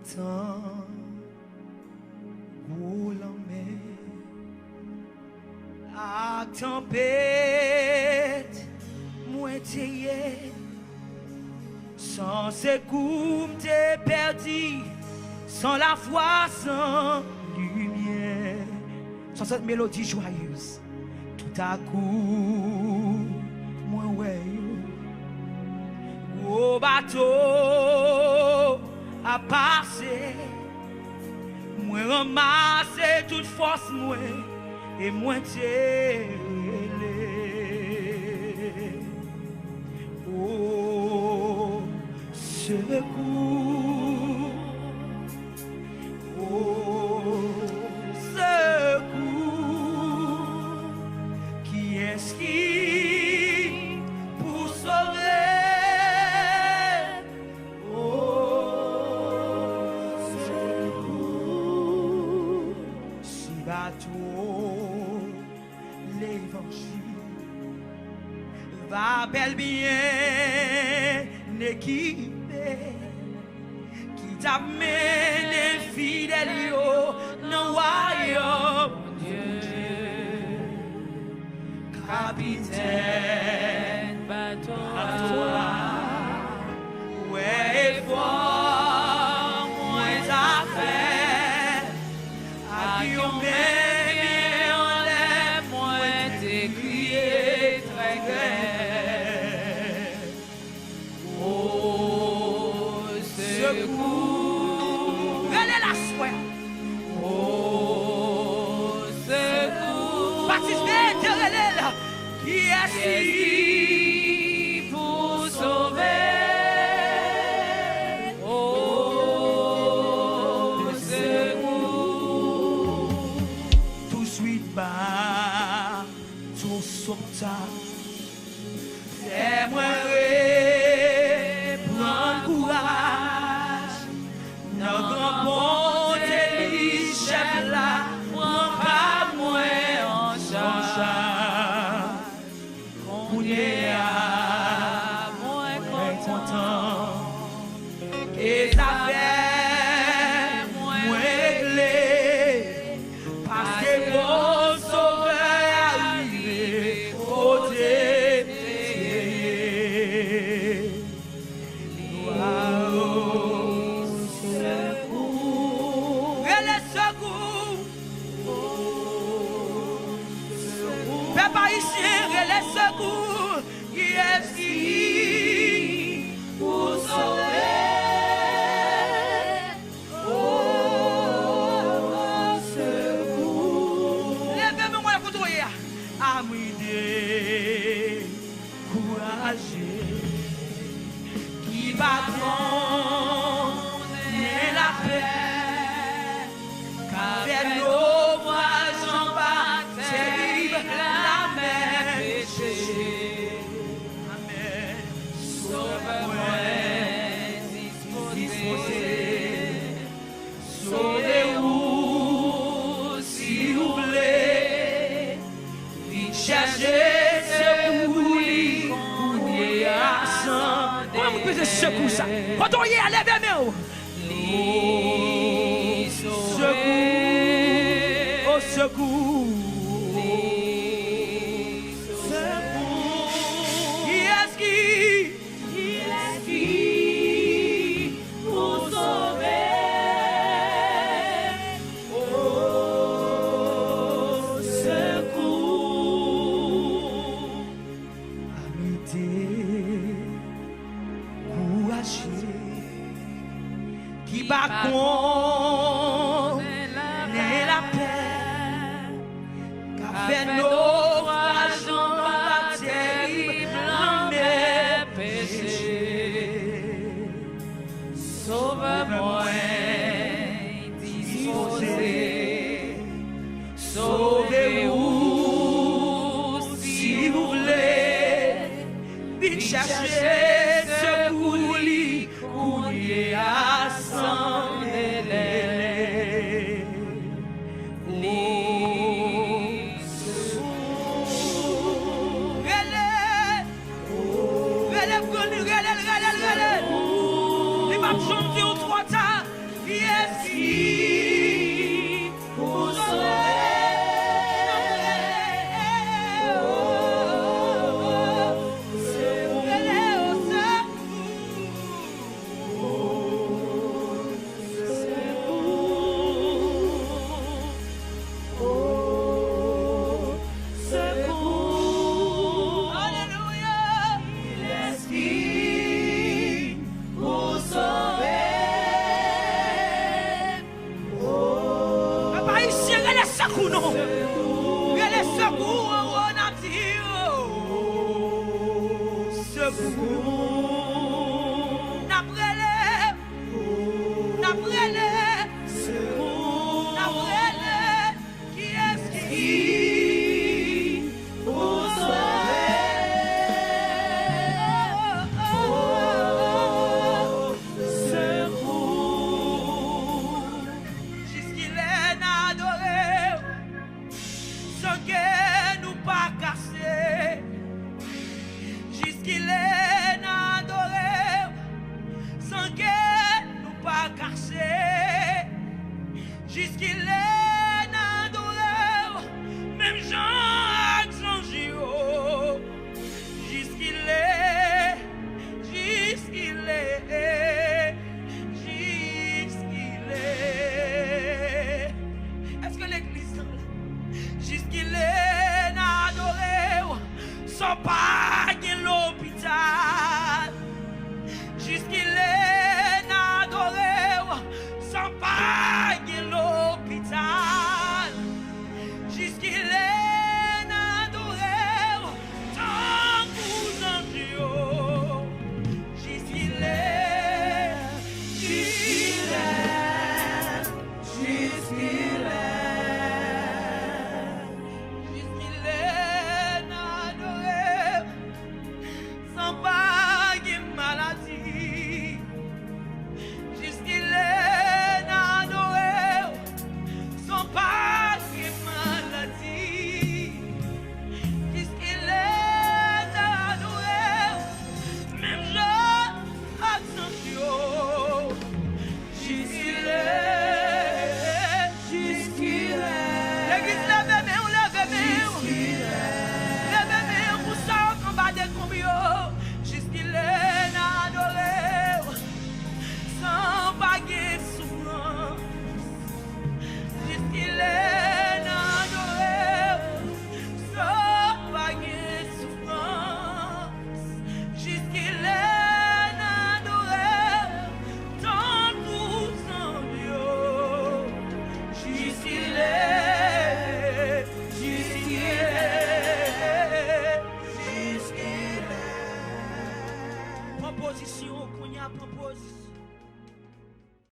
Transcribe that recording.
temps, roulant mais à tempête, moi t'es sans secours t'es perdu, sans la foi, sans lumière, sans cette mélodie joyeuse. Tout à coup, moi ouais, au bateau à passer, moi ramasser toute force moi et moi t'es au secours, au secours. Qui est-ce qui pour sauver? Va bel bien équipé qui t'amène fidèle dans le royaume Dieu. Capitaine bateau ouais fort moins à faire à Guillaume. Qui pour sauver, oh secours, tout suite bas, tout sauta, fais-moi prendre courage, notre bonté chef là, prends pas moi en charge. Et ça fait moins réglé parce que mon sauveur est arrivé au défi. Secours, et le secours, fais pas ici, et le secours, qui est qui pour sauver. Qui va donner la paix, car nos voisins pas terrible la mer péché. Amen. Sauve-moi, disposé, sauvez-vous si vous voulez, vite chercher. Secours ça. Quand on y est, lève les mains. Secours. Au secours. Secours. Qui est-ce qui pour sauver? Oh secours. Amitié. Qui va connaître la paix, qu'a fait nos voisins pas terrible mes péchés. Sauve-moi, disposé, sauvez-vous si vous voulez, vite chercher. À s'en aller, relève, l'esprit pour sauver. Secours, n'a brûlé,